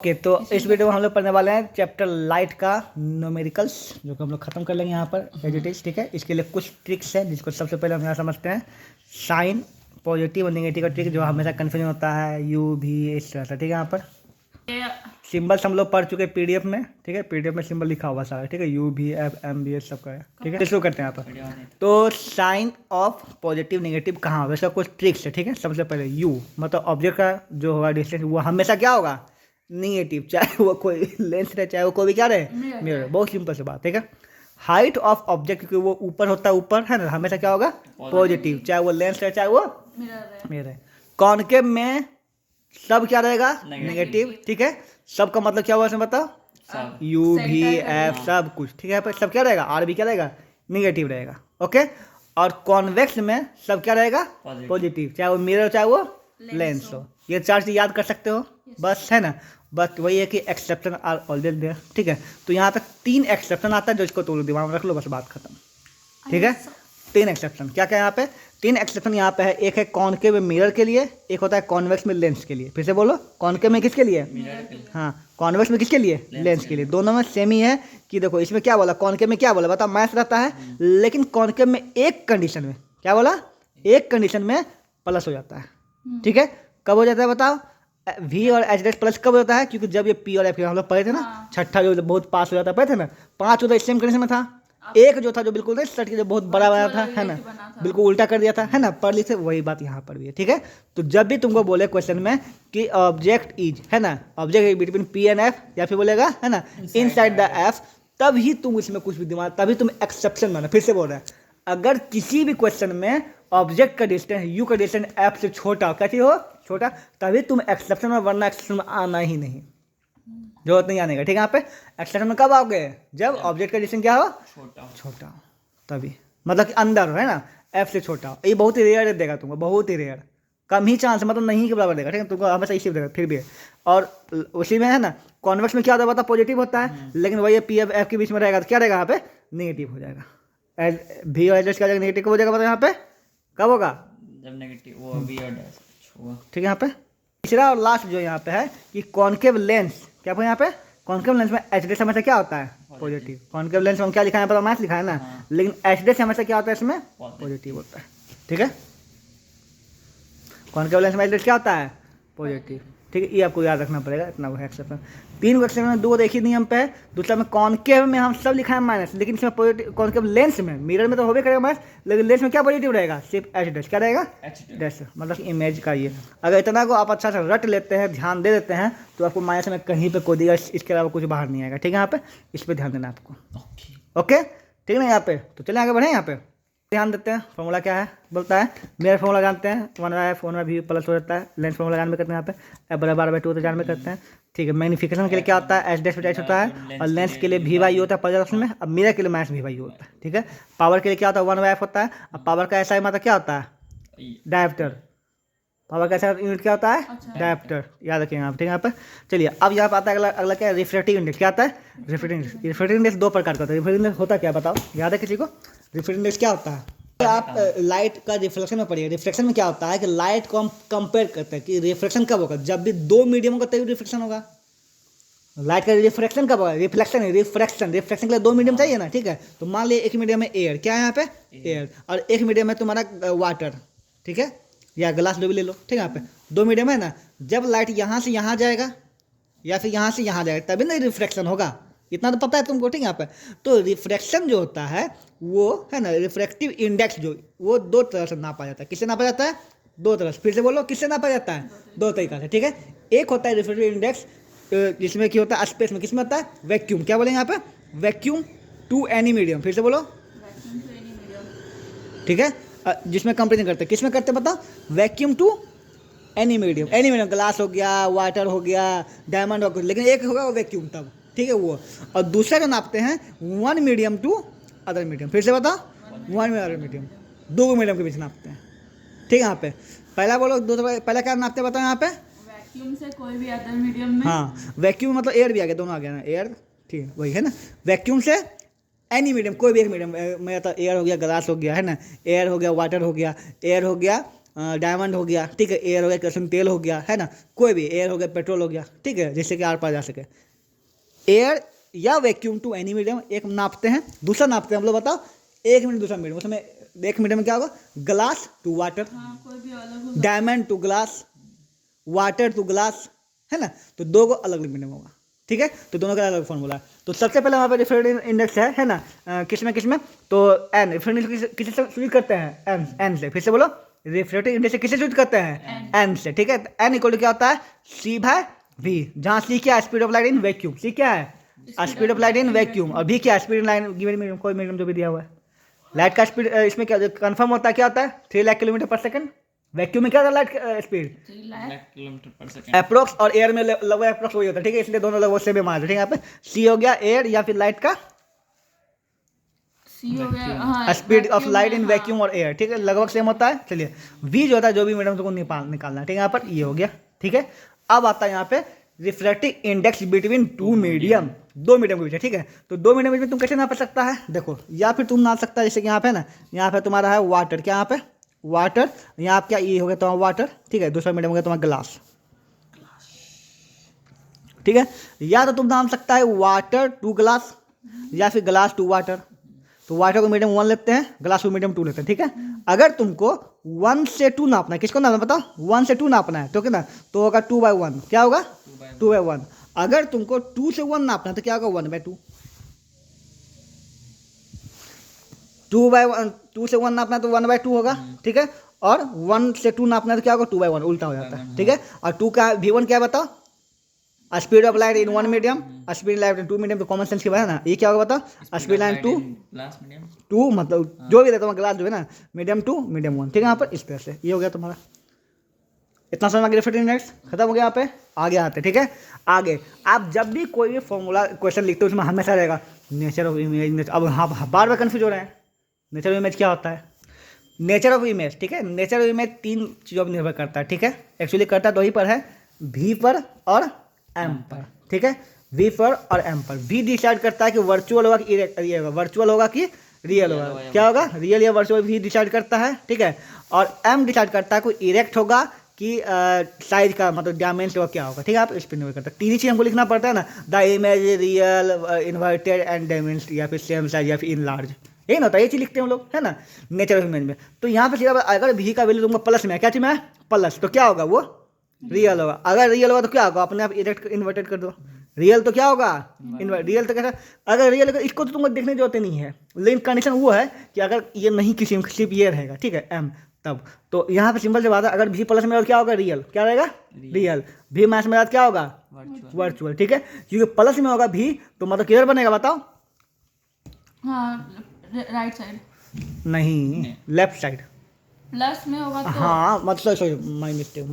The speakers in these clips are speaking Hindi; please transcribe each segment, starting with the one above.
ओके तो इस वीडियो में हम लोग पढ़ने वाले हैं चैप्टर लाइट का न्यूमेरिकल्स, जो कि हम लोग खत्म कर लेंगे यहाँ पर एज इट इज। ठीक है, इसके लिए कुछ ट्रिक्स हैं जिसको सबसे पहले हम यहाँ समझते हैं। साइन पॉजिटिव और नेगेटिव का ट्रिक जो हमेशा कन्फ्यूजन होता है, यू भी इस तरह से। ठीक है, यहाँ पर सिंबल्स हम लोग पढ़ चुके हैं पीडीएफ में। ठीक है, पीडीएफ में सिंबल लिखा हुआ सारा। ठीक है, यू भी एफ एम बी एस सब का है। ठीक है, शुरू करते हैं यहाँ पर। तो साइन ऑफ पॉजिटिव नेगेटिव कहाँ होगा, इसका कुछ ट्रिक्स है। ठीक है, सबसे पहले यू मतलब ऑब्जेक्ट का जो होगा डिस्टेंस, वो हमेशा क्या होगा, निगेटिव, चाहे वो कोई लेंस रहे चाहे वो कोई भी क्या रहे, मिरर। बहुत सिंपल सी बात। ठीक है, हाइट ऑफ ऑब्जेक्ट क्योंकि वो ऊपर होता है, ऊपर है ना, हमेशा क्या होगा, पॉजिटिव, चाहे वो लेंस रहे चाहे वो मिरर है। कॉनकेव में सब क्या रहेगा, नेगेटिव। ठीक है, सब का मतलब क्या हुआ इसमें बताओ, यू भी एफ सब कुछ। ठीक है, पर सब क्या रहेगा, आर भी क्या रहेगा, निगेटिव रहेगा। ओके, और कॉन्वेक्स में सब क्या रहेगा, पॉजिटिव, चाहे वो मिरर चाहे वो लेंस हो। ये चार चीज याद कर सकते हो बस, है ना। बस वही है कि एक्सेप्शन आर ऑलवेज देयर। ठीक है, तो यहाँ पे 3 एक्सेप्शन आता है जो इसको तोड़ दिमाग में रख लो, बस बात खत्म। ठीक है, 3 एक्सेप्शन क्या क्या यहाँ पे, 3 एक्सेप्शन यहाँ पे है। एक है कॉनकेव में मिरर के लिए, एक होता है कॉन्वेक्स में लेंस के लिए। फिर से बोलो, कॉनकेव में किसके लिए, हाँ, कॉन्वेक्स में किसके लिए, लेंस के लिए। दोनों में सेम ही है कि देखो इसमें क्या बोला, कॉनकेव में क्या बोला बताओ, मैथ रहता है, लेकिन कॉनकेव में एक कंडीशन में क्या बोला, एक कंडीशन में प्लस हो जाता है। ठीक है, कब हो जाता है बताओ, वी और एच डेट प्लस कब होता है, क्योंकि जब ये पी और एफ हम लोग पढ़े थे ना, छठा जो बहुत पास हो जाता है, पढ़े थे ना, 5 होता है सेम कंडीशन में था। एक जो था जो बिल्कुल सट के जो बहुत बड़ा बना था, है ना, बिल्कुल उल्टा कर दिया था, है ना, पढ़ ली थे, वही बात यहाँ पर भी है। ठीक है, तो जब भी तुमको बोले क्वेश्चन में कि ऑब्जेक्ट इज, है ना, object between P and F, या फिर बोलेगा है ना इनसाइड द एफ, तभी तुम इसमें कुछ भी दिमाग, तभी तुम एक्सेप्शन मानो। फिर से बोल रहे हैं, अगर किसी भी क्वेश्चन में ऑब्जेक्ट का डिस्टेंस यू का डिस्टेंस एफ से छोटा, कैसी हो, छोटा, तभी तुम एक्सेप्शन में, वरना एक्सेप्शन में आना ही नहीं, जरूरत नहीं आने का। ठीक है, यहाँ पे एक्सेप्शन में कब आओगे, जब ऑब्जेक्ट का डिस्टेंस क्या हो, छोटा हो, तभी मतलब कि अंदर हो, है ना, एफ से छोटा हो। ये बहुत ही रेयर देगा तुमको, बहुत ही रेयर, कम ही चांस, मतलब नहीं के बराबर देगा। ठीक है, तुमको हमेशा इसी देगा फिर भी है। और उसी में है ना, कॉन्वेक्स में क्या होता है, पॉजिटिव होता है, लेकिन वही पी एफ एफ के बीच में रहेगा तो क्या रहेगा, यहाँ पे नेगेटिव हो जाएगा। भी और एच का नेगेटिव हो जाएगा, मतलब यहाँ पे कब होगा, जब नेगेटिव वो भी और डैश होगा। ठीक है, यहाँ पे तीसरा और लास्ट जो यहाँ पे है कि कॉनकेव लेंस, क्या यहाँ पे कॉनकेव लेंस में एच डेस हमेशा क्या होता है, पॉजिटिव। कॉनकेव लेंस में हम क्या लिखा है पता, मैथ लिखा है ना, लेकिन एच डेस हमेशा क्या होता है, इसमें पॉजिटिव होता है। ठीक है, कॉनकेव लेंस में एच डेस क्या होता है, पॉजिटिव। ठीक है, ये आपको याद रखना पड़ेगा, इतना वो है एक्सेप्शन। 3 क्वेश्चन में 2 एक ही नियम पे है। दूसरा में कॉनकेव में हम सब लिखा है माइनस, लेकिन इसमें पॉजिटिव, कॉनकेव लेंस में, मिरर में तो होबे करेगा माइनस, लेकिन लेंस में क्या पॉजिटिव रहेगा, सिर्फ एच डैश, क्या रहेगा, एच डैश, मतलब इमेज का। ये अगर इतना को आप अच्छा से रट लेते हैं, ध्यान दे देते हैं, तो आपको माइनस में कहीं पे कोई दिया, इसके अलावा कुछ बाहर नहीं आएगा। ठीक है, यहाँ पे इस पर ध्यान देना आपको। ओके, ठीक है ना, यहाँ पे तो चलिए आगे बढ़े। यहाँ पे ध्यान देते हैं, फॉर्मूला क्या है, बोलता है मेरा फॉर्मूला जानते हैं, 1/f भी प्लस हो जाता है। लेंस फॉर्मूला जान में करते हैं, यहाँ पे f बराबर 2 तो जान में करते हैं। ठीक है, मैग्निफिकेशन के लिए क्या होता है, एच डैश डैश होता है, और लेंस के लिए वी वाई होता है प्लस में, अब मिरर के लिए माइनस वी वाई होता है। ठीक है, पावर के लिए क्या होता है, 1/f होता है। अब पावर का ऐसा मतलब क्या होता है, डायप्टर। पावर का ऐसा यूनिट क्या होता है, डायप्टर, याद रखिए यहाँ पे। ठीक है, यहाँ पर चलिए अब यहाँ पर आता है अगला क्या है, रिफ्रैक्टिव इंडेक्स। क्या आता है, रिफ्रैक्टिव इंडेक्स। रिफ्रैक्टिव इंडेक्स 2 प्रकार का होता है। रिफ्रैक्टिव इंडेक्स होता क्या बताओ, याद है किसी को, रिफ्रैक्टिव इंडेक्स क्या होता है, आप लाइट का रिफ्लेक्शन में पढ़िए। रिफ्लेक्शन में क्या होता है कि लाइट को हम कंपेयर करते हैं कि रिफ्लेक्शन कब होगा, जब भी 2 मीडियम होगा तभी रिफ्लेक्शन होगा। लाइट का रिफ्लेक्शन कब होगा, रिफ्लेक्शन रिफ्लेक्शन के लिए 2 मीडियम चाहिए ना। ठीक है, तो मान लिया एक मीडियम में एयर, क्या है यहाँ पे, एयर, और एक मीडियम है तुम्हारा वाटर। ठीक है, या ग्लास जो भी ले लो। ठीक है, यहाँ पे 2 मीडियम है ना, जब लाइट यहाँ से यहाँ जाएगा या फिर यहाँ से यहाँ जाएगा तभी ना रिफ्लेक्शन होगा, इतना तो पता है तुमको। ठीक है, यहाँ पे तो रिफ्रैक्शन जो होता है वो है ना, रिफ्रैक्टिव इंडेक्स जो, वो 2 तरह से नापा जाता है। किससे नापा जाता है, 2 तरह से। फिर से बोलो, किससे नापा जाता है, 2 तरीका से। ठीक है, एक होता है रिफ्रैक्टिव इंडेक्स जिसमें क्या होता है, स्पेस में, किसमें होता है, वैक्यूम। क्या बोलेंगे यहाँ पे, वैक्यूम टू एनी मीडियम। फिर से बोलो, ठीक है, जिसमें कंपेरिजन करते हैं, किसमें करते हैं बताओ, vacuum to any medium. Any medium glass हो गया, वाटर हो गया, डायमंड हो गया, लेकिन एक होगा वो वैक्यूम तब। ठीक है, वो। और दूसरा जो नापते हैं 1 मीडियम टू अदर मीडियम। फिर से बताओ, 1 अदर मीडियम, 2 मीडियम के बीच नापते हैं। ठीक है, यहाँ पे पहला बोलो, पहला क्या नापते हैं बताओ, यहाँ पे वैक्यूम से कोई भी अदर मीडियम में। हाँ, वैक्यूम मतलब एयर भी आ गया, दोनों आ गया ना, एयर। ठीक है, वही है ना, वैक्यूम से एनी मीडियम, कोई भी एक मीडियम में, तो एयर हो गया, ग्लास हो गया, है ना, एयर हो गया, वाटर हो गया, एयर हो गया, डायमंड हो गया, ठीक है, एयर हो गया, केरोसिन तेल हो गया, है ना, कोई भी एयर हो गया, पेट्रोल हो गया, ठीक है, जिससे कि आर पार जा सके। एयर या वैक्यूम टू एनी मीडियम एक नापते हैं, दूसरा नापते हैं हम लोग, बताओ 1 मिनट, दूसरा मीडियम, उसमें 1 मिनट में क्या होगा, ग्लास टू वाटर, हाँ, कोई भी अलग हो diamond to glass, water to glass, है ना, तो 2 को अलग अलग मीडियम होगा, ठीक है, तो दोनों का अलग फॉर्मूला है। तो सबसे पहले वहाँ पे रिफ्रेक्टिव इंडेक्स है ना, किसमें तो एन, रिफ्रेक्टिव किस से सूचित करते हैं, एन से, फिर से बोलो, रिफ्रेक्टिव इंडेक्स से किससे सूचित करते हैं, एन से, ठीक है, एन इक्वल टू क्या होता है, सी बाय वी, जहाँ सी क्या है, speed of light in vacuum, C क्या है, speed of light in vacuum, और वी क्या है, speed in line given medium, कोई मीडियम जो भी दिया हुआ है। लाइट का स्पीड इसमें क्या कंफर्म होता है, क्या होता है, 3 लाख किलोमीटर पर सेकंड, वैक्यूम में क्या होता है लाइट स्पीड 3 लाख किलोमीटर पर सेकंड। अप्रोक्स, और एयर में लगभग अप्रोक्स वही होता है, ठीक है, इसलिए दोनों लगभग सेम मान, ठीक है, यहाँ पे सी हो गया एयर या फिर लाइट का सी हो गया, हाँ, स्पीड ऑफ vacuum लाइट में, इन हाँ। वैक्यूम और एयर, ठीक है, लगभग सेम होता है। चलिए वी जो होता है जो भी मीडियम को निकालना है, ठीक है, यहाँ पर ये हो गया, ठीक है। अब आता है यहाँ पे refractive index between 2 medium, 2 medium के बीच है, ठीक है, तो 2 मीडियम के बीच में तुम कैसे नाप सकता है, देखो, या फिर तुम नाप सकता है जैसे कि यहाँ पे ना, यहाँ पे तुम्हारा है वाटर, क्या यहाँ पे वाटर, यहाँ क्या ये हो गया तुम्हारा वाटर, ठीक है, दूसरा मीडियम हो गया तुम्हारा ग्लास, ठीक है, या तो तुम नाम सकता है वाटर टू ग्लास या फिर ग्लास टू वाटर, तो वाटर को मीडियम 1 लेते हैं, ग्लास को मीडियम 2 लेते हैं, ठीक है। अगर तुमको 1 से 2 नापना है, किसको नापना है बताओ, 1 से 2 नापना है, तो क्या ना, तो होगा 2/1, क्या होगा 2/1। अगर तुमको 2 से 1 नापना है तो क्या होगा 1/2, 2 से 1 नापना है तो 1/2 होगा, ठीक है, और 1 से 2 नापना है तो क्या होगा 2/1, उल्टा हो जाता है, ठीक है। और 2 का V1 क्या बताओ, speed of light in 1 medium, speed light in 2 medium, तो कॉमन सेंस की बात है ना, ये क्या होगा बताओ, स्पीड लाइन 2 ग्लास मीडियम 2, मतलब जो भी रहता है ग्लास जो है ना, मीडियम 2 मीडियम 1, ठीक है, यहाँ पर इस तरह से ये हो गया तुम्हारा। इतना समझ में रिफ्रैक्टिव इंडेक्स खत्म हो गया, यहाँ पे आगे आते, ठीक है। आगे आप जब भी कोई भी फॉर्मूला क्वेश्चन लिखते हो उसमें हमेशा रहेगा नेचर ऑफ इमेज, अब हाँ बार बार कन्फ्यूज हो रहे हैं, नेचर ऑफ इमेज क्या होता है, नेचर ऑफ इमेज, ठीक है, नेचर ऑफ इमेज 3 चीज़ों पर निर्भर करता है, ठीक है, एक्चुअली करता तो वही पर है, वी पर और एम पर, ठीक है, वी पर और एम पर। वी डिसाइड करता है कि वर्चुअल होगा कि ये होगा, वर्चुअल होगा कि रियल होगा, क्या होगा, रियल या वर्चुअल, वी डिसाइड करता है, ठीक है, और एम डिसाइड करता है कोई इरेक्ट होगा कि साइज का, मतलब डायमेंशन क्या होगा, ठीक है, आप इस पर निर्भर करता है। 3 ही चीज़ हमको लिखना पड़ता है ना, the image real, inverted and dimension, या फिर सेम साइज या फिर इन लार्ज, यही ना होता है, ये चीज़ लिखते हैं हम लोग, है ना, नेचर ऑफ इमेज में। तो यहाँ पे सीधा अगर वी का वैल्यू तुमको प्लस में है, क्या चीज़ में है प्लस, तो क्या होगा वो रियल होगा, अगर रियल होगा तो क्या होगा, अपने आप इरेक्ट इन्वर्टेड कर दो, रियल तो क्या होगा रियल तो कैसा, अगर रियल होगा इसको तो तुमको देखने की जरूरत नहीं है, लेकिन कंडीशन वो है कि अगर ये नहीं किसी सिर्फ ये रहेगा, ठीक है, एम, तब तो यहाँ पे सिंपल से बात है, अगर भी प्लस में और क्या होगा रियल, क्या रहेगा रियल, भी माइनस में क्या होगा वर्चुअल, ठीक है, क्योंकि प्लस में होगा भी तो मतलब किधर बनेगा बताओ, हाँ, राइट साइड, नहीं लेफ्ट साइड, प्लस में होगा तो हाँ मतलब सॉरी माय मिस्टेक,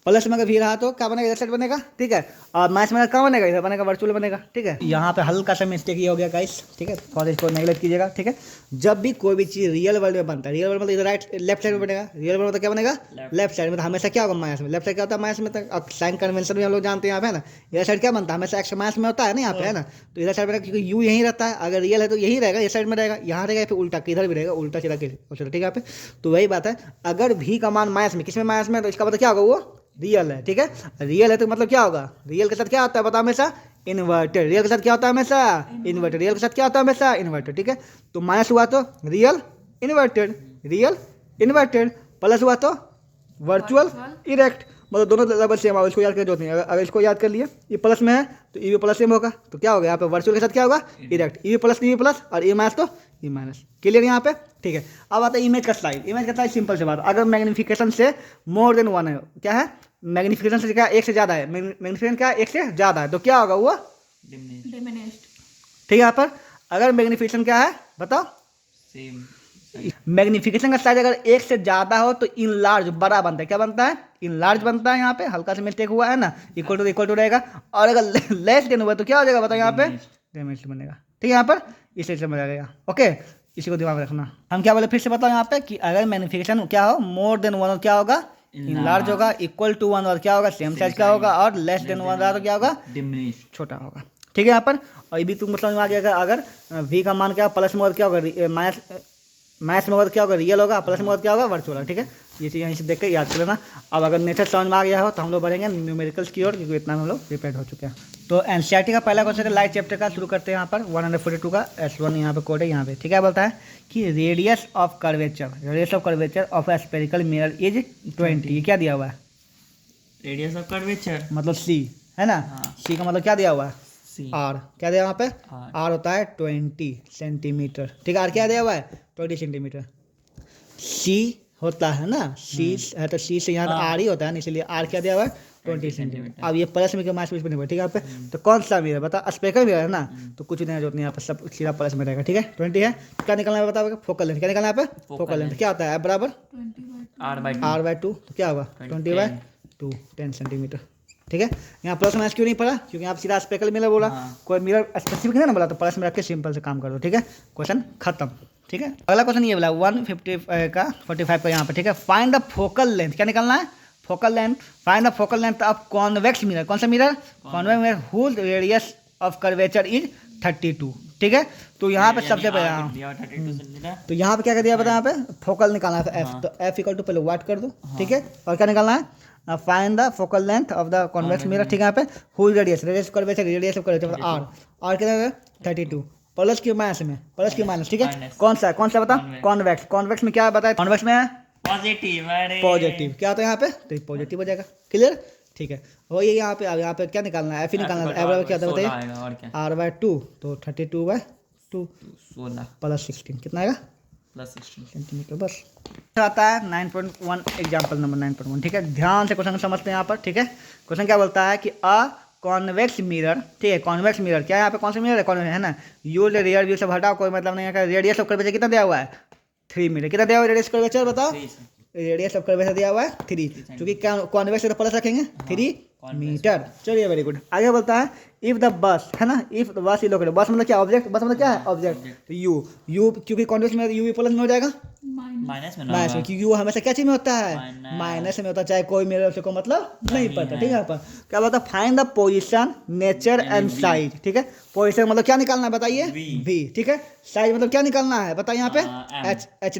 प्लस में अगर भी रहा तो क्या बनेगा, इधर साइड बनेगा, ठीक है, और माइनस में क्या बनेगा, इधर बनेगा वर्चुअल बनेगा, ठीक है। यहाँ पे हल्का सा मिस्टेक ये हो गया गाइस, ठीक है, थोड़ा इसको नेगलेक्ट कीजिएगा, ठीक है। जब भी कोई भी चीज़ रियल वर्ल्ड में बनता है, रियल वर्ल्ड मतलब इधर राइट लेफ्ट साइड में बनेगा, रियल वर्ल्ड मतलब क्या बनेगा लेफ्ट साइड में, तो हमेशा क्या होगा माइनस में, लेफ्ट साइड क्या होता है माइनस में, तक अब साइन कन्वेंशन भी हम लोग जानते हैं यहाँ पे ना, इधर साइड क्या बनता है हमेशा एक्स माइनस में होता है ना, यहाँ पे है ना, तो इधर साइड बनेगा क्योंकि यू यहीं रहता है, अगर रियल है तो यही रहेगा, इस साइड में रहेगा, यहाँ रहेगा, फिर उल्टा किधर भी रहेगा, उल्टा सीधा ठीक है यहाँ पे। तो वही बात है, अगर भी का मान माइनस में, किस में माइनस में, तो इसका मतलब क्या होगा वो रियल है, ठीक है, रियल है तो मतलब क्या होगा, रियल के साथ क्या होता है बता हमेशा इन्वर्टेड, रियल के साथ क्या होता है हमेशा इन्वर्टेड, रियल के साथ क्या होता है हमेशा इन्वर्टेड, ठीक है। तो माइनस हुआ तो real inverted, real inverted, plus हुआ तो वर्चुअल इरेक्ट, मतलब दोनों लेवल सेम होगा, इसको याद कर जरूरत नहीं, अगर इसको याद कर लिए ये प्लस में है तो ई भी प्लस सेम होगा, तो क्या होगा यहाँ पे वर्चुअल के साथ क्या होगा इरेक्ट, ई प्लस और ई माइनस तो ई माइनस, क्लियर यहाँ पे, ठीक है। अब आता है इमेज का स्लाइड, इमेज का स्लाइड सिंपल से बात, अगर मैग्निफिकेशन से मोर देन 1 है, क्या है मैग्निफिकेशन से क्या एक से ज़्यादा है, मैग्निफिकेशन क्या एक से ज़्यादा है, तो क्या होगा वो डिमिनिश्ड, ठीक है। यहाँ पर अगर मैग्निफिकेशन क्या है बताओ, सेम, मैग्निफिकेशन का साइज अगर एक से ज़्यादा हो तो इन लार्ज बड़ा बनता है, क्या बनता है इन लार्ज बनता है, यहाँ पे हल्का सा मिस्टेक हुआ है ना, इक्वल टू रहेगा, और अगर लेस देन हुआ तो क्या हो जाएगा बताओ यहाँ पे डिमिनिश्ड बनेगा, ठीक है, यहाँ पर इसे समझ आ जाएगा, ओके, इसी को दिमाग में रखना। हम क्या बोले फिर से बताओ यहाँ पे कि अगर मैग्निफिकेशन क्या हो मोर देन 1 क्या होगा इन लार्ज होगा, इक्वल टू 1 और क्या होगा सेम साइज क्या होगा, और लेस देन 1 रहा तो क्या होगा डिमिनिश्ड छोटा होगा, ठीक है यहाँ पर। और ये भी तुमको समझ में आ गया, अगर वी का मान क्या प्लस में क्या होगा माइनस में क्या होगा रियल होगा, प्लस में क्या होगा वर्चुअल होगा, ठीक है। ये चीज़ यहीं से देख के याद कर लेना। अब अगर नेचर समझ में आ गया हो तो हम लोग बढ़ेंगे न्यूमेरिकल्स की ओर, क्योंकि इतना हम लोग प्रिपेयर हो चुके हैं। तो एनसीईआरटी का पहला क्वेश्चन है लाइट चैप्टर का, शुरू करते हैं यहाँ पर 142 का S1 यहाँ पे कोड है यहाँ पे, ठीक है। बोलता है कि radius of curvature of A spherical mirror is 20। ये क्या दिया हुआ है? रेडियस ऑफ कर्वेचर मतलब C है ना। हाँ। C का मतलब क्या दिया हुआ है? सी R। क्या दिया वहाँ पे? R। R होता है 20 सेंटीमीटर, ठीक है। R क्या दिया हुआ है? 20 सेंटीमीटर। C होता है ना, C है तो C से यहाँ R ही होता है ना, इसलिए R क्या दिया हुआ है? 20 सेंटीमीटर। अब ये प्लस में माइनस में नहीं, ठीक है। यहाँ पे तो कौन सा मिरर बता? स्पेक्ल मिरर है ना, तो कुछ नहीं जरूरत नहीं, यहाँ पर सब सीधा प्लस में रहेगा, ठीक है। 20 है। क्या निकलना है बताओ? Focal length. क्या निकलना है यहाँ पे? Focal length. क्या होता है? बराबर 20/2 R/2 R/2, तो क्या होगा? 20/2 10 सेंटीमीटर, ठीक है। यहाँ प्लस माइनस क्यों नहीं पड़ा? क्योंकि आप सीधा स्पेकल मिरर बोला। हाँ। कोई मिरर स्पेसिफिक है ना बोला, तो प्लस में रख के सिंपल से काम कर दो, ठीक है। क्वेश्चन खत्म, ठीक है। अगला क्वेश्चन ये बोला 150 का 45 का यहाँ पर, ठीक है। Find the focal length. क्या निकलना है? Focal length. Find the focal length of convex mirror. कौन सा mirror? Convex mirror whose radius of curvature is 32, ठीक है। तो यहाँ पे सबसे पहले तो यहाँ पे क्या कर दिया पता है? यहाँ पे फोकल निकालना है F, तो F इक्वल टू पहले वाट कर दो, ठीक है। और क्या निकालना है? Find the focal length of the convex mirror, ठीक है। यहाँ पे whose radius curvature, radius of curvature R कितना है? 32 प्लस की माइनस में, प्लस की माइनस, ठीक है। कौन सा बता? कॉन्वेक्स। कॉन्वेक्स में क्या बताया? कॉन्वेक्स में पॉजिटिव। क्या होता है यहाँ पे? तो ये पॉजिटिव हो जाएगा, क्लियर, ठीक है। और ये यहाँ पे अब यहाँ पे क्या निकालना है? F ही निकालना है। F बराबर क्या होता है बताइए? R/2, तो 32/2 प्लस 16 कितना आएगा? +16 सेंटीमीटर, बस। आता है 9.1 एग्जाम्पल नंबर 9.1, ठीक है। ध्यान से क्वेश्चन को समझते हैं यहाँ पर, ठीक है। क्वेश्चन क्या बोलता है कि अ कॉन्वेक्स मिरर, ठीक है। कॉन्वेक्स मिरर क्या है? यहाँ पे कौन सा मिरर है? कॉन्वेक्स है ना। यूज रियर व्यू से हटाओ, कोई मतलब नहीं है। रेडियस ऑफ कर्वेचर कितना दिया हुआ है? 3 मीटर। कितना दिया हुआ है रेडियस कर्वेचर बताओ? रेडियस ऑफ कर्वेचर दिया हुआ है 3, क्योंकि कॉन्वेक्स से तो प्लस रखेंगे 3 मीटर। चलिए वेरी गुड। आगे बोलता है इफ द बस, है ना, इफ द बस इलोकेटेड। बस मतलब क्या? ऑब्जेक्ट। बस मतलब क्या है? ऑब्जेक्ट। तो यू क्योंकि कॉन्वेक्स में यू प्लस में हो जाएगा, माइनस में माइनस में, क्योंकि वो हमेशा क्या चीज में होता है? माइनस में होता है, चाहे कोई मिरर से को मतलब नहीं पड़ता, ठीक है। यहाँ पर क्या बोलता है? Find the position, nature and size, ठीक है। पोजीशन मतलब क्या निकालना है बताइए? V, ठीक है। साइज मतलब क्या निकालना है बताइए? यहाँ पे H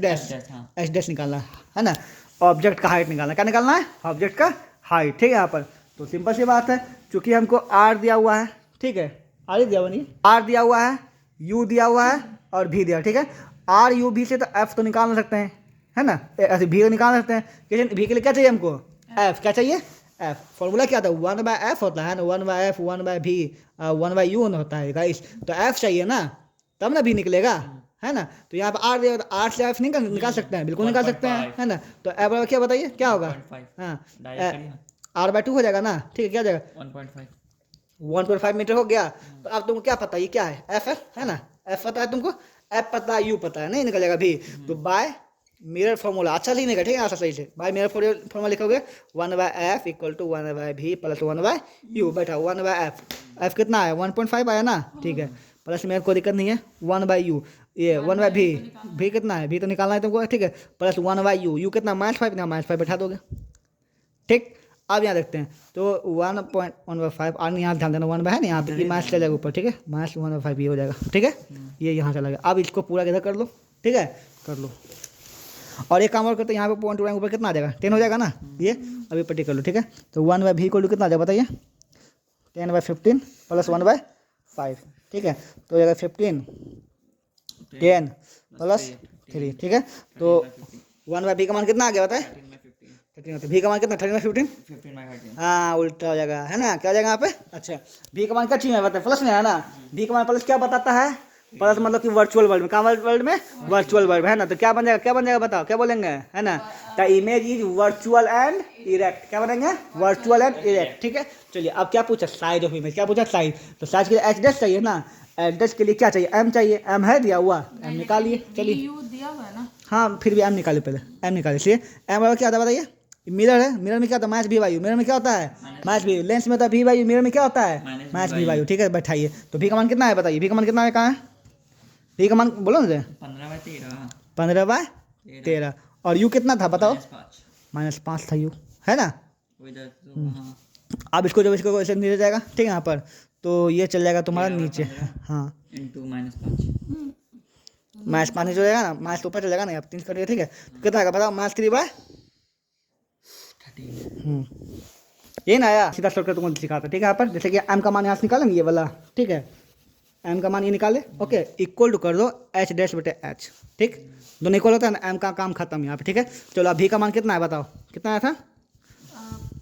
डैश निकालना है ना। ऑब्जेक्ट का हाइट निकालना। क्या निकालना है? ऑब्जेक्ट का हाइट, ठीक है। यहाँ पर तो सिंपल सी बात है, चूंकि हमको R दिया हुआ है, ठीक है। R दिया हुआ नहीं, R दिया हुआ है, U दिया हुआ है और V दिया, ठीक है। R U V से तो F तो निकाल सकते हैं, है ना। ऐसे V को निकाल सकते हैं, लेकिन V के लिए क्या चाहिए हमको? F। क्या चाहिए? F। फॉर्मूला क्या था? 1/F होता है ना। 1/F 1/V 1/U होता है गाइस। तो F चाहिए ना, तब ना V निकलेगा, है ना। तो यहाँ पे R दिया, तो R से F निकाल सकते हैं, बिल्कुल निकाल सकते हैं, है ना। तो F बराबर क्या बताइए? क्या होगा? हाँ, R/2 हो जाएगा ना, ठीक है। क्या हो जाएगा? 1.5 मीटर हो गया। तो अब तुमको क्या पता है? ये क्या है? F है ना। F पता है तुमको, F पता है, U पता है, नहीं निकलेगा भी। तो बाय मिरर फॉर्मूला अच्छा लिखने का, ठीक है। ऐसा सही से बाय मिरर फॉर्मूला लिखोगे 1/F equal to 1/V plus 1/U। बैठा 1/F, F कितना है? 1.5 आया ना, ठीक है। प्लस में कोई दिक्कत नहीं है। 1/U, ये 1/V, V कितना है? V तो निकालना है तुमको, ठीक है। प्लस 1/U, U कितना? -5, ना -5 बैठा दोगे, ठीक। अब यहाँ देखते हैं तो 1.1/5 और यहाँ ध्यान देना 1 है ना, यहाँ पे माइनस चलेगा ऊपर, ठीक है। -1/5 ये हो जाएगा, ठीक है। ये यहाँ चला गया। अब इसको पूरा इधर कर लो, ठीक है, कर लो। और एक काम और करते हैं, यहाँ पे पॉइंट उड़ाएंगे ऊपर, कितना आ जाएगा? 10 हो जाएगा ना। ये अभी पट्टी कर लो, ठीक है। तो 1/V को कितना आ जाएगा बताइए? 10/15 प्लस 1/5, ठीक है। तो हो जाएगा 15 10 प्लस 3, ठीक है। तो 1/V का मान कितना आ गया बताए? 13। तो V का मान कितना? 13/15। हाँ, उल्टा हो जाएगा, है ना। क्या हो जाएगा यहाँ पे? अच्छा, V का मान क्या चीज में बताए? प्लस में है ना। V का मान प्लस क्या बताता है? प्लस मतलब कि वर्चुअल वर्ल्ड में। कहाँ वर्ल्ड में? वर्चुअल वर्ल्ड, है ना। तो क्या बन जाएगा? क्या बन जाएगा बताओ? क्या बोलेंगे, है ना। The image is virtual and erect. क्या बनेंगे? वर्चुअल एंड इरेक्ट, ठीक है। चलिए अब क्या पूछा? Size of image. क्या पूछा? साइज। तो साइज के लिए H डैश चाहिए ना। H डैश के लिए क्या चाहिए? M चाहिए। M है दिया हुआ, M निकालिए। चलिए, U दिया हुआ है ना। हाँ, फिर भी M निकालिए, पहले M निकालिए। इसलिए M बराबर क्या होता है बताइए? मिरर है, मिरर में क्या होता है? -V/U। मिरर में क्या होता है? -V। लेंस में होता है V/U, मिरर में क्या होता है? -V/U, ठीक है। बैठाइए। तो V का मान कितना है बताइए? V का मान कितना है? कहाँ है V का मान? बोलो ना। 15/13 और U कितना था बताओ? -5 था U, है ना। अब इसको जब इसको ऐसे नीचे जाएगा, ठीक है, यहाँ पर तो ये चल जाएगा तुम्हारा नीचे, हाँ, -5 नीचे हो जाएगा ना, माइनस ऊपर चल जाएगा ना, आप 3 करिए, ठीक है। तो कितना आएगा बताओ? -3/5 15. ये ना आया सीधा शॉर्टकट तुमको सिखाता, ठीक है। यहाँ पर जैसे कि एम का मान यहाँ से निकालेंगे ये वाला, ठीक है। एम का मान ये निकाले, ओके, इक्वल टू कर दो एच डैश बटे एच, ठीक। दोनों इक्वल होता है ना, एम का काम खत्म यहाँ पे, ठीक है। चलो अब भी का मान कितना है बताओ, कितना आया था?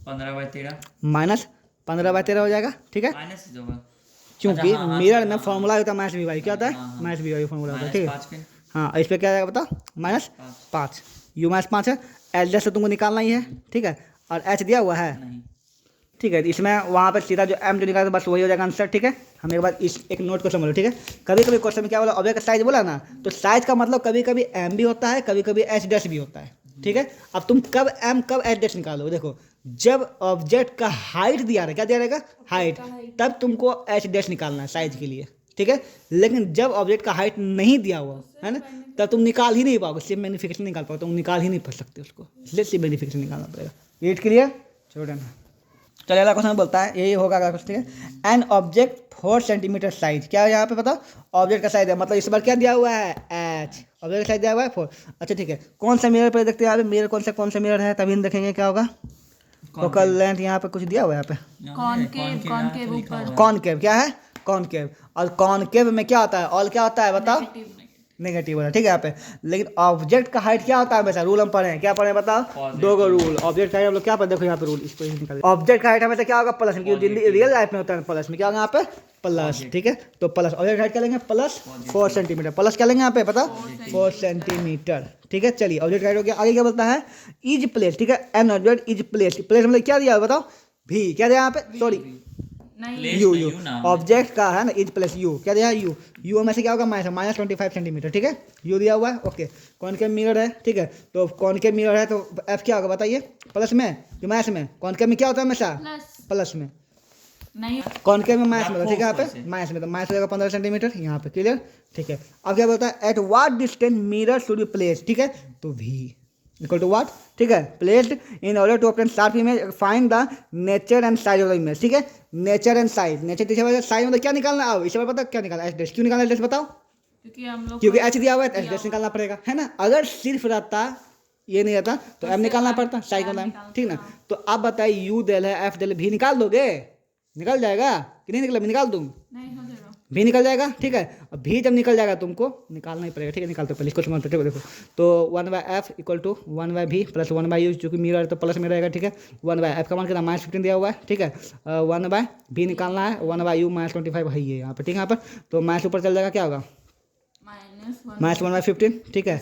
15/13 माइनस 15/13 हो जाएगा, ठीक है। माइनस होगा क्योंकि अच्छा, हाँ, मिरर में हाँ, फॉर्मूला होता है माइनस वी वाई, क्या होता है? हाँ, माइनस वी वाई फॉर्मूला होता है, ठीक है। 5 पे हाँ, इस पर क्या आएगा बताओ? -5, यू -5 है, एच डैश तो तुमको निकालना ही है, ठीक है। और एच दिया हुआ है, नहीं, ठीक है। इसमें वहाँ पर सीधा जो एम जो निकाला बस वही हो जाएगा आंसर, ठीक है। हम एक बार इस एक नोट को समझ लो, ठीक है। कभी कभी क्वेश्चन में क्या बोला, ऑब्जेक्ट का साइज बोला ना, तो साइज का मतलब कभी कभी एम भी होता है, कभी कभी एच डैश भी होता है, ठीक है। अब तुम कब एम कब एच डैश निकालो, देखो जब ऑब्जेक्ट का हाइट दिया रहेगा, क्या दिया रहेगा? हाइट, तब तुमको एच डैश निकालना है साइज के लिए, ठीक है। लेकिन जब ऑब्जेक्ट का हाइट नहीं दिया हुआ है ना, तब तुम निकाल ही नहीं पाओगे, सिर्फ मैग्निफिकेशन निकाल पाओगे, तुम निकाल ही नहीं पा सकते उसको, इसलिए सिर्फ मैग्निफिकेशन निकालना पड़ेगा। At clear? छोड़ देना। चलिए अगला क्वेश्चन बोलता है, यही होगा अगला क्वेश्चन, ठीक है। एन ऑब्जेक्ट 4 सेंटीमीटर साइज, क्या है यहाँ पे बताओ? ऑब्जेक्ट का साइज है, मतलब इस बार क्या दिया हुआ है? एच। ऑब्जेक्ट का साइज दिया हुआ है 4। अच्छा ठीक है, कौन सा मिरर पर देखते हैं यहाँ पे, मिरर कौन सा मिरर है, तभी हम देखेंगे क्या होगा। फोकल लेंथ यहाँ पे कुछ दिया हुआ है यहाँ पे, कॉनकेव ऊपर कॉनकेव, क्या है? कॉनकेव। और कॉनकेव में क्या होता है? ऑल क्या होता है बताओ? नेगेटिव होता है, ठीक है यहाँ पे। लेकिन ऑब्जेक्ट का हाइट क्या होता है हमेशा? रूल हम पढ़े हैं, क्या पढ़े हैं बताओ? दो गो रूल। ऑब्जेक्ट का हाइट हम लोग क्या पढ़े, देखो यहाँ पे रूल, इस पर निकाल। ऑब्जेक्ट का हाइट हमेशा क्या होगा? प्लस, क्योंकि रियल लाइफ में होता है प्लस में, क्या होगा यहाँ पे? प्लस, ठीक है। तो प्लस ऑब्जेक्ट हाइट क्या लेंगे? प्लस 4 सेंटीमीटर, प्लस क्या लेंगे यहाँ पे बताओ? 4 सेंटीमीटर, ठीक है। चलिए ऑब्जेक्ट हाइट हो गया, आगे क्या बोलता है? इज प्लेस, ठीक है। An object is place, place मतलब क्या दिया बताओ? भी, क्या दिया यहाँ पे? सॉरी यू, यू ऑब्जेक्ट का है ना, इज प्लस यू, क्या दिया है? यू, यू में से क्या होगा? -25 सेंटीमीटर, ठीक है। यू दिया हुआ है, ओके। कॉनकेव मिरर है, ठीक है। तो कॉनकेव मिरर है तो एफ क्या होगा बताइए? प्लस में कि माइनस में? कॉनकेव में क्या होता है हमेशा? प्लस में। नहीं, कॉनकेव में माइनस में, ठीक है। यहाँ पे माइनस में, तो माइनस हो जाएगा 15 सेंटीमीटर यहाँ पे, क्लियर, ठीक है। अब क्या बोलता है? At what distance mirror should be place, ठीक है। तो वी इक्वल टू व्हाट, ठीक है, placed in order to obtain sharp image, find the nature and size of the image, ठीक है। नेचर एंड साइज, नेचर पीछे साइज मतलब क्या निकालना? आओ इसे पता क्या निकालना? H dash. क्यों निकालना एच डैश बताओ? क्योंकि एच दिया हुआ है, एच डैश निकालना पड़ेगा, है ना। अगर सिर्फ रहता ये नहीं रहता तो एम निकालना पड़ता, साइज का एम, ठीक ना। तो आप बताइए यू दिल है, एफ दिल, भी निकाल दोगे? निकल जाएगा कि नहीं निकला? निकाल दूँ? नहीं हो जाएगा, भी निकल जाएगा, ठीक है। अब भी जब निकल जाएगा तुमको निकालना ही पड़ेगा, ठीक है। निकालते पहले इसको समझते, ठीक है। देखो तो 1/f equal to 1/v plus 1/u, चूँकि मिरर है तो प्लस में रहेगा, ठीक है। 1/f का मान कितना? -15 दिया हुआ है, ठीक है। 1/v निकालना है, 1/u -25 है ये यहाँ पे, ठीक है। यहाँ पर तो माइनस ऊपर चल जाएगा, क्या होगा? -1/15, ठीक है,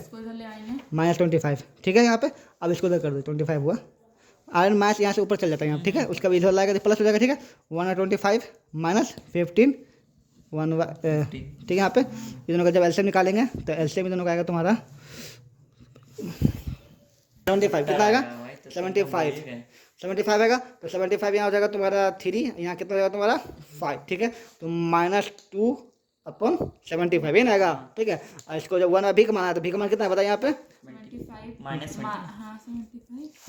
-25, ठीक है। यहाँ पे अब इसको कर दो, 25 हुआ। आयरन माइनस यहाँ से ऊपर चल जाता है यहाँ, ठीक है। उसका भी इधर लाएगा तो प्लस हो जाएगा, ठीक है। 1/25 -15 ठीक है। यहाँ पे ये दोनों का जब एलसीएम निकालेंगे तो एलसीएम दोनों का आएगा तुम्हारा 75, कितना आएगा? 75 आएगा। तो 75 यहाँ हो जाएगा तुम्हारा 3, यहाँ कितना हो जाएगा तुम्हारा 5, ठीक है। तो -2/75 ये ना आएगा, ठीक है। और इसको जब 1/v का मान है तो v का मान कितना है बताइए यहाँ पे?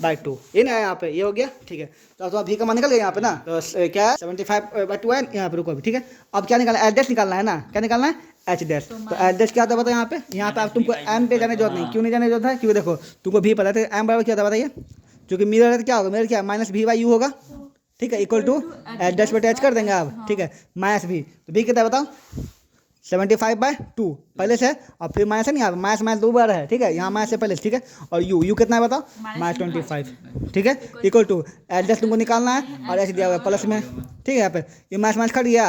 -2 ये ना है यहाँ पे, ये हो गया, ठीक है। तो अब v का मान निकल गया यहाँ पे ना, तो क्या है? 75/2 है यहाँ पे, रुको अभी, ठीक है। अब क्या निकालना है? एच डैश निकालना है ना, क्या निकालना है? H dash. तो एच डैश क्या होता है बताओ यहाँ पे? यहाँ पे आप तुमको एम पे जाने जरूरत नहीं, क्यों नहीं जाने जरूरत है? क्योंकि देखो तुमको भी पता है एम बराबर क्या होता है बताइए? क्योंकि मिरर है तो क्या होगा? मिरर क्या है? -v/u होगा, ठीक है, इक्वल टू एच डैश बटे एच कर देंगे आप, ठीक है, -v। तो v कितना है बताओ? 75/2 पहले से, और फिर माइनस है नहीं, यहाँ माइनस 2 बार है, ठीक है। यहाँ माइनस से पहले, ठीक है। और यू कितना है बताओ? -25, ठीक है, इक्वल टू एच डैश तुमको निकालना है और एच दिया हुआ है प्लस में, ठीक है। यहाँ पे ये माइनस कट गया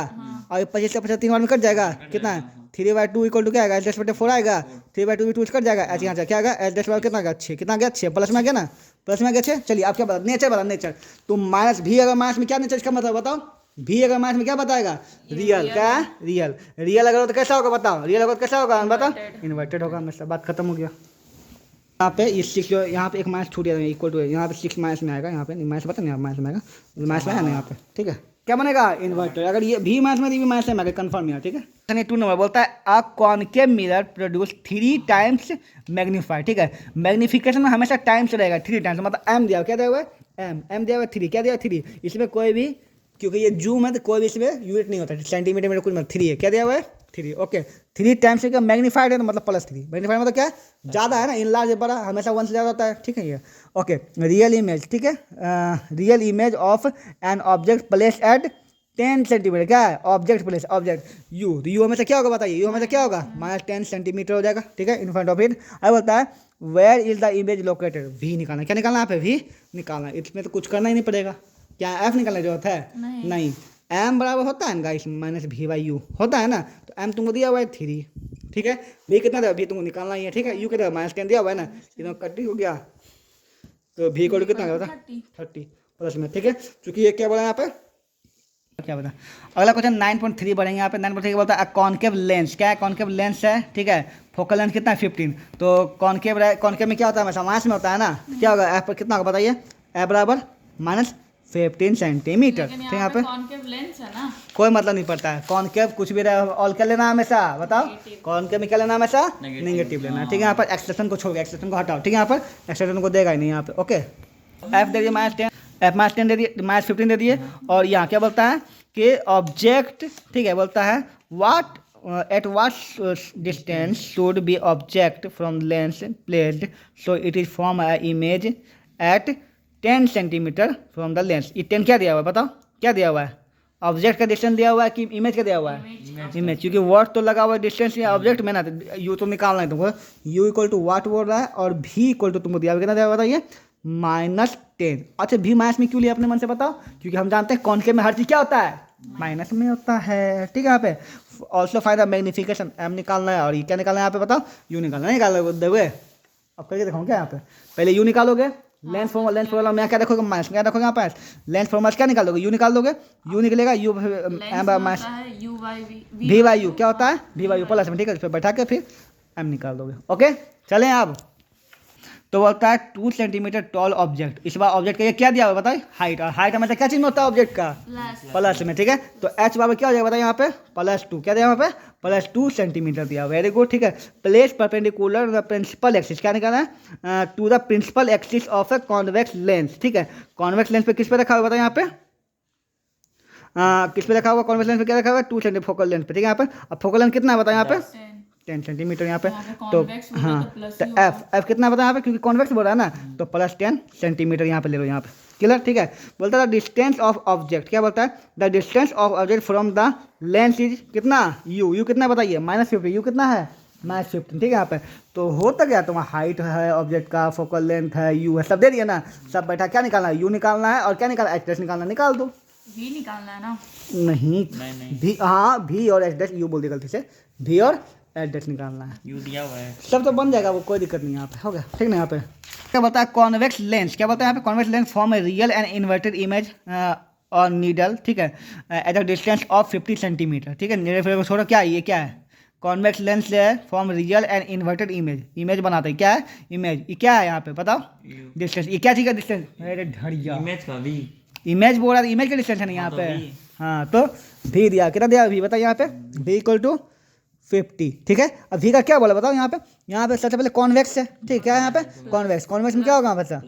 और 25 से 25 3 बार में कट जाएगा, कितना है? 3/2 इक्वल टू क्या आएगा? एच डैश बटे 4 आएगा, 3/2 भी 2 कट जाएगा, एच यहाँ क्या आएगा? एच डैश कितना आएगा? 6, कितना गया? 6 प्लस में आ गया ना, प्लस में आ गया 6। चलिए आप क्या बता? नेचर बता, नेचर। तो -v अगर माइनस में क्या नेचर इसका मतलब बताओ? भी अगर माइनस में क्या बताएगा? रियल, क्या? रियल। रियल अगर हो तो कैसा होगा बताओ? रियल होगा तो कैसा होगा बताओ? इन्वर्टेड होगा, हमेशा बात खत्म हो गया। यहाँ पे ये 6 जो यहाँ पे एक माइनस छूट जाएगा, इक्वल टू यहाँ पे 6 माइनस में आएगा, यहाँ पे माइनस पता नहीं माइनस में आएगा, माइनस में है ना यहाँ पे, ठीक है। क्या बनेगा? इन्वर्टेड। अगर ये भी माइनस में भी माइनस में आएगा, कन्फर्म यहाँ, ठीक है। 2 नंबर बोलता है a concave mirror produce 3 times magnify, ठीक है। मैग्नीफिकेशन में हमेशा टाइम्स रहेगा, 3 टाइम्स, मतलब एम दिया, क्या दिया हुआ है? एम दिया हुआ है 3, क्या दिया 3? इसमें कोई भी, क्योंकि ये जूम है तो कोई भी इसमें यूनिट नहीं होता, सेंटीमीटर में कुछ मतलब 3 है, क्या दिया हुआ है? 3। ओके, 3 टाइम्स का मैग्नीफाइड है तो मतलब +3। मैग्नीफाइड मतलब क्या है, ज़्यादा है ना, इन लार्ज बड़ा हमेशा 1 से ज़्यादा होता है, ठीक है ये। ओके, रियल इमेज, ठीक है, real image of an object place at 10 centimetre, क्या है ऑब्जेक्ट प्लेस, ऑब्जेक्ट यू, तो यू हमेशा क्या होगा बताइए, यू हमेशा क्या होगा -10 सेंटीमीटर हो जाएगा, ठीक है, इन फ्रंट ऑफ इट। अब बोलता है where is the image located, V निकालना, क्या निकालना है, वी निकालना, इसमें तो कुछ करना ही नहीं पड़ेगा, क्या एफ निकालने की जरूरत है, नहीं। एम बराबर होता है ना गाइस -v/u होता है ना, तो एम तुमको दिया हुआ है 3, ठीक है, वी कितना दिया, वी तुमको निकालना ही है, ठीक है, यू कितना -10 दिया हुआ है ना, ये कट्टी हो गया, तो वी को कितना होता है 30 प्लस में, ठीक है, क्योंकि ये क्या बोला यहाँ पे, क्या बता। अगला क्वेश्चन 9.3 बढ़ेंगे यहाँ पे। 9.3 बोलता है कॉनकेव लेंस, क्या है कॉनकेव लेंस है, ठीक है, फोकल लेंथ कितना है 15, तो कॉनकेव में क्या होता है, हमेशा मास में होता है ना, क्या होगा एफ पर कितना होगा बताइए, एफ बराबर -15 सेंटीमीटर, ठीक है, यहाँ पे कॉनकेव लेंस है ना, कोई मतलब नहीं पड़ता है, कॉनकेव कुछ भी रहे ऑल क्या लेना हमेशा, बताओ कॉनकेव में क्या लेना हमेशा, नेगेटिव लेना, ठीक है, यहाँ पर एक्सप्रेशन को छोड़, एक्सप्रेशन को हटाओ, ठीक है, यहाँ पर एक्सप्रेशन को देगा ही नहीं यहाँ पे। ओके, एफ दे दिए -10, एफ -10 दे दिए, -15 दे दिए, और यहाँ क्या बोलता है कि ऑब्जेक्ट, ठीक है, बोलता है what eight what distance should be object from lens placed so it is form a image at 10 centimetre from the lens. ये 10 क्या दिया हुआ है बताओ, क्या दिया हुआ है, ऑब्जेक्ट का डिस्टेंस दिया हुआ है कि इमेज का दिया हुआ है, इमेज, क्योंकि वर्ड तो लगा हुआ है डिस्टेंस या ऑब्जेक्ट में ना, यू तो निकालना है तुमको, यू इक्वल टू वाट बोल रहा है, और भी इक्वल टू तुमको दिया हुआ कितना दिया हुआ बताइए -10। अच्छा भी माइनस में क्यों लिया अपने मन से बताओ, क्योंकि हम जानते हैं कॉनकेव में हर चीज़ क्या होता है माइनस में होता है, ठीक है, यहाँ पे ऑल्सो फायदा मैग्निफिकेशन, एम निकालना है, और ये क्या निकालना है यहाँ पे बताओ, यू निकालना है, निकाल दोगे, अब करके दिखाऊँ क्या यहाँ पे, पहले यू निकालोगे, लेंस फॉर्मूला में क्या रखोगे माइनस, क्या रखोगे यहाँ पे लेंस फॉर्मूला क्या निकाल दोगे, यू निकाल दोगे, यू निकलेगा, यू माइनस v/u क्या होता है v/u प्लस में, ठीक है, फिर बैठा के फिर एम निकाल दोगे। ओके चलें अब, तो बोलता है 2 सेंटीमीटर टॉल ऑब्जेक्ट, इस बार ऑब्जेक्ट का ये क्या दिया हुआ बताइए हाइट, और हाइट हमेशा क्या चीज़ में होता है ऑब्जेक्ट का प्लस में, ठीक है, तो एच बराबर क्या हो जाएगा बताइए यहाँ पे +2, क्या दिया यहाँ पे +2 सेंटीमीटर दिया, वेरी गुड, ठीक है। Place perpendicular the principal axis, क्या निकालना है, to the principal axis of a convex lens, ठीक है, कॉन्वेक्स लेंस पे किस पे रखा हुआ बताइए यहाँ पे, किस पे रखा हुआ कॉन्वेक्स लेंस पे, क्या रखा हुआ 2 सेंटीमीटर फोकल लेंथ पे, ठीक है, यहाँ पे, अब फोकल लेंथ कितना है बताइए यहाँ पे 10 सेंटीमीटर यहाँ पे, तो हाँ, तो एफ कितना बताया यहाँ पे, क्योंकि कॉन्वेक्स बोल रहा है ना, तो +10 सेंटीमीटर यहाँ पे ले लो, यहाँ पे क्लियर, ठीक है। बोलता है डिस्टेंस ऑफ ऑब्जेक्ट, क्या बोलता है the distance of object from the lens is कितना, यू कितना बताइए -50, यू कितना है -15, ठीक है, यहाँ पे तो होता क्या तुम्हारा हाइट है ऑब्जेक्ट का, फोकल लेंथ है, यू है, सब दे दिया ना, सब बैठा क्या निकालना है, यू निकालना है, और क्या निकालना है एक्स निकालना, निकाल दो, भी निकालना है ना, नहीं भी, हाँ भी और एक्स यू बोल दिया गलती से, भी और एड्रेस निकालना है, यू दिया हुआ है, सब तो बन जाएगा वो, कोई दिक्कत नहीं यहाँ पे, हो गया, ठीक ना। यहाँ पे क्या बोलता है कॉन्वेक्स लेंस, क्या बोलता है यहाँ पे convex lens form a real and inverted image और नीडल, ठीक है, at a distance of 50 centimetre, ठीक है, नीडल फिर छोड़ो, क्या है ये, क्या है कॉन्वेक्स लेंस है, form real and inverted image बनाते हैं, क्या है इमेज, ये क्या है यहाँ पे बताओ डिस्टेंस, ये क्या चीज़ का डिस्टेंस, अरे ढड़िया इमेज का भी, इमेज बोल रहा है, इमेज का डिस्टेंस है ना यहाँ पे, हाँ तो भी दिया, कितना दिया भी बताइए यहाँ पे v इक्वल टू 50, ठीक है। अब v का क्या बोला बताओ यहाँ पे सबसे पहले कॉन्वेक्स है, ठीक है, यहाँ पे कॉन्वेक्स में क्या होगा बच्चा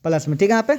प्लस में, ठीक है,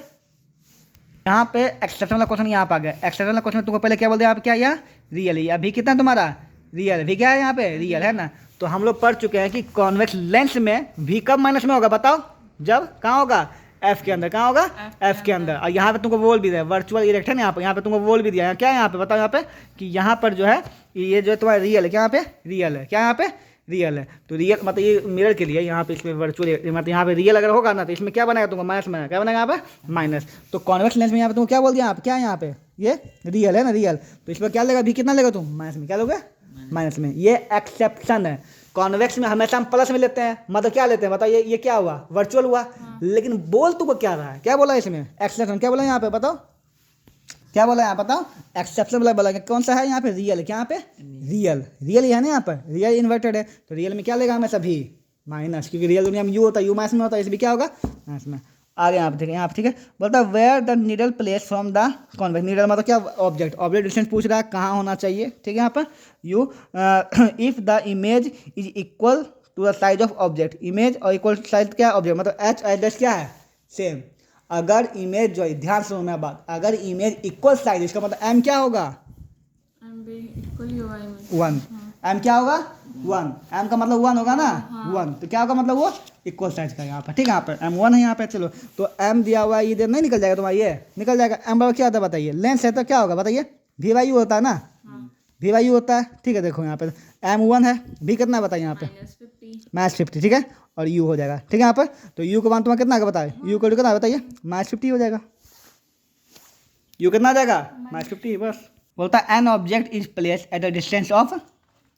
यहाँ पे एक्सप्रेशन वाला क्वेश्चन यहाँ पे आ गया, एक्सप्रेशन वाला क्वेश्चन तुमको पहले क्या बोलते हैं यहाँ पे, क्या यहाँ रियल है, अभी कितना तुम्हारा रियल, भी क्या है यहाँ पे रियल है ना, तो हम लोग पढ़ चुके हैं कि कॉन्वेक्स लेंस में v कब माइनस में होगा बताओ, जब कहाँ होगा एफ के अंदर, कहाँ होगा एफ के अंदर, और यहाँ पे तुमको बोल भी दिया वर्चुअल इरेक्ट है ना, यहाँ पे तुमको बोल भी दिया, क्या है यहाँ पे बताओ, यहाँ पे कि यहाँ पर जो है ये जो तुम्हारा रियल है, क्या यहाँ पे रियल है, क्या यहाँ पे रियल है, तो रियल मतलब ये मिरर के लिए यहाँ पे इसमें वर्चुअल मतलब यहाँ पे रियल अगर होगा ना तो इसमें क्या बनेगा तुमको माइनस में, क्या बनेगा यहाँ पे माइनस, तो कॉन्वेक्स लेंस में यहाँ पे तुमको क्या बोल दिया, यहाँ पे क्या है यहाँ पे ये रियल है ना, रियल, तो इसमें क्या लेगा भी कितना लेगा तुम माइनस में, क्या लोगे माइनस में, ये एक्सेप्शन है, कॉन्वेक्स में हमेशा हम प्लस में लेते हैं, मतलब क्या लेते हैं बताओ, ये क्या हुआ वर्चुअल हुआ, लेकिन बोल तुमको क्या रहा है, क्या बोला इसमें एक्सेप्शन, क्या बोला यहाँ पे बताओ, क्या बोला यहाँ बताओ एक्सेप्शन बोला कौन सा है यहाँ पे रियल, क्या यहाँ पे रियल है ना, यहाँ पर रियल इन्वर्टेड है, तो रियल में क्या लेगा हमें सभी माइनस, क्योंकि रियल दुनिया में यू होता है, यू माइनस में होता है, इसलिए क्या होगा माइनस में, आगे यहाँ पे ठीक है, यहाँ पे ठीक है, बोलता है where the needle place from the convex, needle मतलब क्या ऑब्जेक्ट डिस्टेंस पूछ रहा है कहाँ होना चाहिए, ठीक है, यहाँ पर you if the image is equal to the size of object, image और इक्वल साइज क्या है ऑब्जेक्ट, मतलब एच एड्रेस क्या है सेम, अगर इमेज जो है ध्यान से सुनना बात, अगर इमेज इक्वल साइज इसका मतलब एम क्या होगा इक्वल ही होगा 1, एम क्या होगा 1, एम का मतलब 1 होगा ना 1, तो क्या होगा मतलब वो इक्वल साइज का यहाँ पर, ठीक है। यहाँ पर M1 है यहाँ पे, चलो तो M दिया हुआ है, ये नहीं निकल जाएगा तुम्हारा, ये निकल जाएगा। M बराबर क्या होता है बताइए, लेंस है तो क्या होगा बताइए, V बाई यू होता है ना, V बाई यू होता है, ठीक है। देखो यहाँ पे M1 है, V कितना बताइए यहाँ पे -50, ठीक है, और U हो जाएगा, ठीक है। यहाँ पर तो U का मान तुम्हारा कितना आएगा बताए, U को कितना बताइए -50 हो जाएगा, U कितना आ जाएगा -50, बस। बोलता है an object is place at a distance of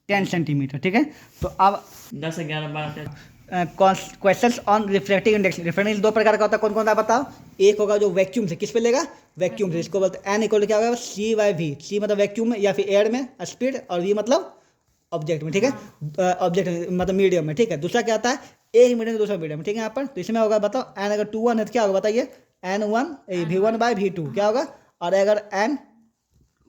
10 centimetre, ठीक है। तो अब 10, 11, 12 questions on refractive index. Refractive दो प्रकार का होता है, कौन कौन सा बताओ। एक होगा जो वैक्यूम से, किस पे लेगा, वैक्यूम से, इसको बोलते हैं एन इक्वल टू क्या होगा C/V। C मतलब वैक्यूम में या फिर एयर में स्पीड, और V मतलब ऑब्जेक्ट में, ठीक है, ऑब्जेक्ट मतलब मीडियम में, ठीक है। दूसरा क्या आता है, एक मीडियम दूसरा मीडियम, ठीक है। यहाँ पर तो इसमें होगा बताओ एन अगर 2 1 है तो क्या होगा बताइए N1 V1/V2 क्या होगा, और अगर N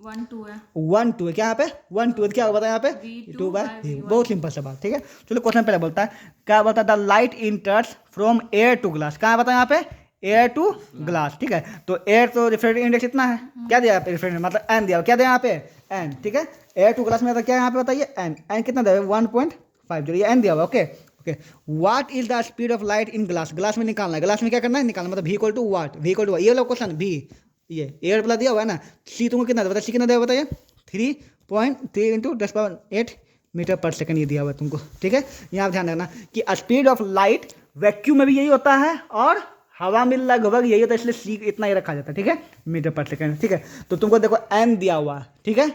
1 2 है 1 2 है क्या यहाँ पे 1 2 क्या होगा बताया यहाँ पे 2/V, बहुत सिंपल सा बात, ठीक है। चलो क्वेश्चन पहले बोलता है, क्या बोलता है, the light enters from air to glass, कहाँ बताया यहाँ पे एयर टू ग्लास, ठीक है। तो एयर तो रिफ्रैक्टिव इंडेक्स इतना है, क्या दिया यहाँ पे रिफ्रैक्टिव मतलब एन दिया, क्या दिया यहाँ पे एन, ठीक है। एयर टू ग्लास में क्या यहाँ पे बताइए एन, एन कितना दिया 1.50, ये एन दिया हुआ, okay okay. What is the speed of light in glass, glass में निकालना है, ग्लास में क्या करना है निकालना, मतलब V equal to what, V equal to ये वाला क्वेश्चन V, ये एयर वाला दिया हुआ है ना। C तुमको कितना दिया, C कितना दिया बताइए 3.3 × 10⁸ मीटर पर सेकंड ये दिया हुआ है तुमको, ठीक है। यहाँ ध्यान रखना कि स्पीड ऑफ लाइट वैक्यूम में भी यही होता है और हवा में लगभग यही होता है, इसलिए C इतना ही रखा जाता है, ठीक है, मीटर पर सेकंड, ठीक है। तो तुमको देखो N दिया हुआ है, ठीक है,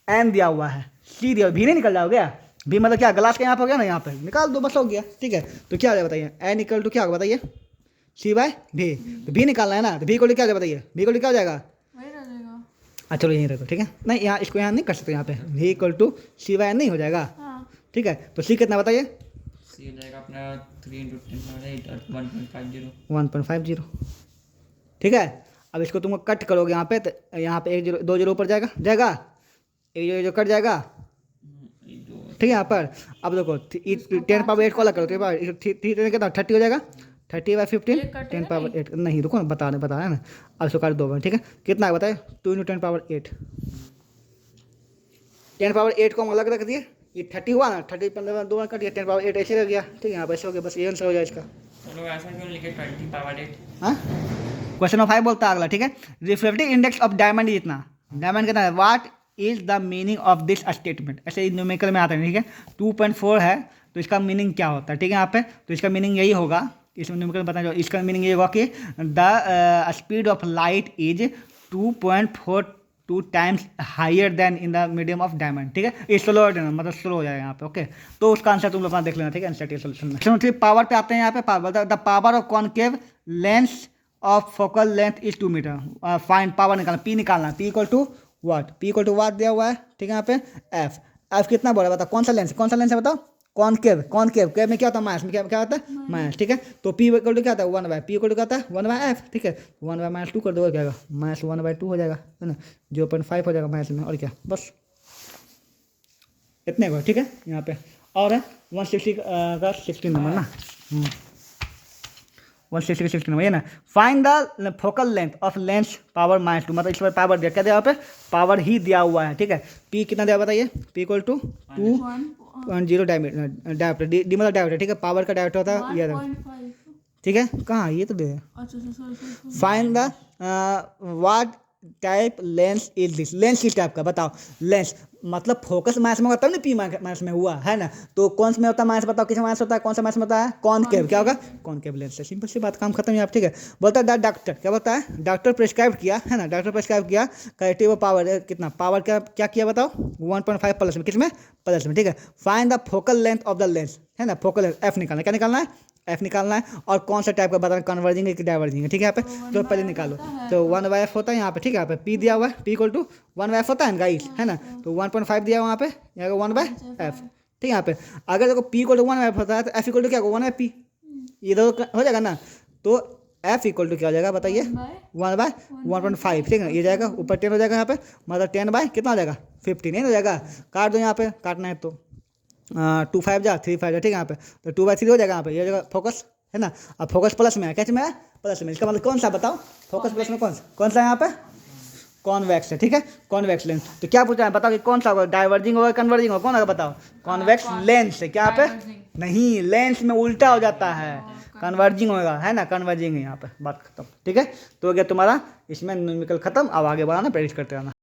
N दिया हुआ है, C दिया हुआ, V नहीं निकल जाओगे, V मतलब क्या ग्लास का यहाँ पे हो गया ना, यहाँ पे निकाल दो बस हो गया, ठीक है। तो क्या हो जाएगा बताइए N इक्वल टू क्या होगा बताइए C/V, तो V निकालना है ना, तो V इक्वल टू क्या हो जाएगा बताइए, V इक्वल टू क्या हो जाएगा, वही रह जाएगा। अच्छा चलो यहीं रखो, ठीक है। नहीं यहाँ इसको यहाँ नहीं कर सकते, यहाँ पे V इक्वल टू C/N नहीं हो जाएगा, ठीक है। तो C कितना बताइए C हो जाएगा अपना 3 × 10⁸ और 1.50 1.50, ठीक है। अब इसको तुम कट करोगे यहाँ पे, तो यहाँ पे 1 0 2 0 ऊपर जाएगा, 1 0 कट जाएगा, ठीक है। यहाँ पर अब देखो 10⁸ को अलग करो, 3 कितना 30 हो जाएगा, 30/15 10⁸ नहीं, रुको ना बता रहे हैं ना, अब इसको कर दो, ठीक है। कितना है बताए 2 × 10⁸, 10⁸ को हम अलग रख दिए, ये 30 हुआ ना, 30 15 2 कट गया, 10⁸ ऐसे रह गया, ठीक है। यहाँ पर ऐसे हो गया, बस ये आंसर हो जाए इसका। चलो ऐसा क्यों लिखे 20⁸? हाँ क्वेश्चन नंबर 5 बोलता है अगला, ठीक है। रिफ्रैक्टिव इंडेक्स ऑफ डायमंड इतना, डायमंड कितना है, what is the meaning of this statement, ऐसे न्यूमेरिकल में आता है, ठीक है। 2.4 है तो इसका मीनिंग क्या होता है, ठीक है। यहाँ पे तो इसका मीनिंग यही होगा, इसमें न्यूमेरिकल बताया, इसका मीनिंग ये होगा कि the speed of light is 2.42 times higher than in the medium of diamond, ठीक है। ये स्लो मतलब स्लो हो जाएगा यहाँ पे, ओके। तो उसका आंसर तुम लोग अपना देख लेना, ठीक है, एनसीईआरटी सोल्यूशन में। पावर पे आते हैं, यहाँ पे पावर बोलता है the power of concave lens of focal length is 2 metre, find power निकालना, P निकालना, P equal to what, P equal to what दिया हुआ है, ठीक है। यहाँ पे F कितना बोला बताओ, कौन सा लेंस है बताओ, कॉनकेव केव में क्या होता है माइनस, में क्या होता है माइनस, ठीक है। तो P इक्वल टू क्या होता है 1/, P इक्वल टू क्या होता है 1/F, ठीक है। 1/-2 कर दो क्या होगा -1/2 हो जाएगा, है ना, 0.5 हो जाएगा माइनस में, और क्या बस इतने को, ठीक है। यहाँ पे और है 160 का 16 नंबर ना, 160 का 16 नंबर ये ना, find the focal length of lens power -2, मतलब इस पर पावर दिया, क्या दिया यहाँ पे पावर ही दिया हुआ है, ठीक है। P कितना दिया बताइए P equal to 2.0 diameter, D मतलब डायमीटर, ठीक है। पावर का डायमीटर होता है ये, 1.5, ठीक है, कहाँ ये तो दे, अच्छा sorry, find the what type lens is this, lens किस टाइप का बताओ, लेंस मतलब फोकस माइनस में होता है ना, P माइनस में हुआ है ना, तो कौन सा में होता है माइनस, बताओ किस माइनस होता है, कौन सा माइनस में होता है कॉनकेव, क्या होगा कॉनकेव लेंस से, सिंपल सी बात, काम खत्म है आप, ठीक है। बोलता है डॉक्टर, क्या बोलता है डॉक्टर प्रेस्क्राइब किया, है ना, डॉक्टर प्रेस्क्राइब किया करेक्टिव पावर कितना, पावर क्या किया बताओ 1.5 प्लस में, किस में प्लस में, ठीक है। Find the focal length of the lens, है ना, फोकल लेंथ F निकालना, क्या निकालना है F निकालना है, और कौन सा टाइप का बताना, कन्वर्जिंग है कि डाइवर्जिंग है, ठीक है। यहाँ पे तो पहले निकालो, तो 1/F होता है यहाँ पे, ठीक है। यहाँ पे P दिया हुआ है, P इक्वल टू 1/F होता है ना गाइस, है ना, तो 1.5 दिया हुआ यहाँ पे, यहाँ 1/F, ठीक है। यहाँ पे अगर देखो P इक्वल टू 1/F होता है तो F इक्वल टू क्या होगा 1/P, ये दो हो जाएगा ना, तो F इक्वल टू क्या हो जाएगा बताइए 1/1.5, ठीक है। ये जाएगा ऊपर 10 हो जाएगा यहाँ पे, मतलब 10 कितना हो जाएगा 15 हो जाएगा, काट दो यहाँ पे, काटना है तो 2 5 जा 3 5 जा, ठीक है। यहाँ पे तो 2/3 हो जाएगा, यहाँ पे ये जगह फोकस, है ना। अब फोकस प्लस में है, कैसे में है प्लस में, इसका मतलब कौन सा बताओ, फोकस प्लस में कौन सा है यहाँ पे कॉन्वेक्स है, ठीक है, कॉन्वेक्स लेंस। तो क्या पूछा है बताओ कि कौन सा होगा, डाइवर्जिंग होगा कन्वर्जिंग होगा, कौन होगा बताओ। कॉन्वेक्स लेंस है, क्या पे नहीं, लेंस में उल्टा हो जाता है, कन्वर्जिंग होगा, है ना, कन्वर्जिंग है यहाँ पे, बात खत्म, ठीक है। तो हो गया तुम्हारा इसमें न्यूमेरिकल खत्म। अब आगे बढ़ाना, प्रैक्टिस करते रहना।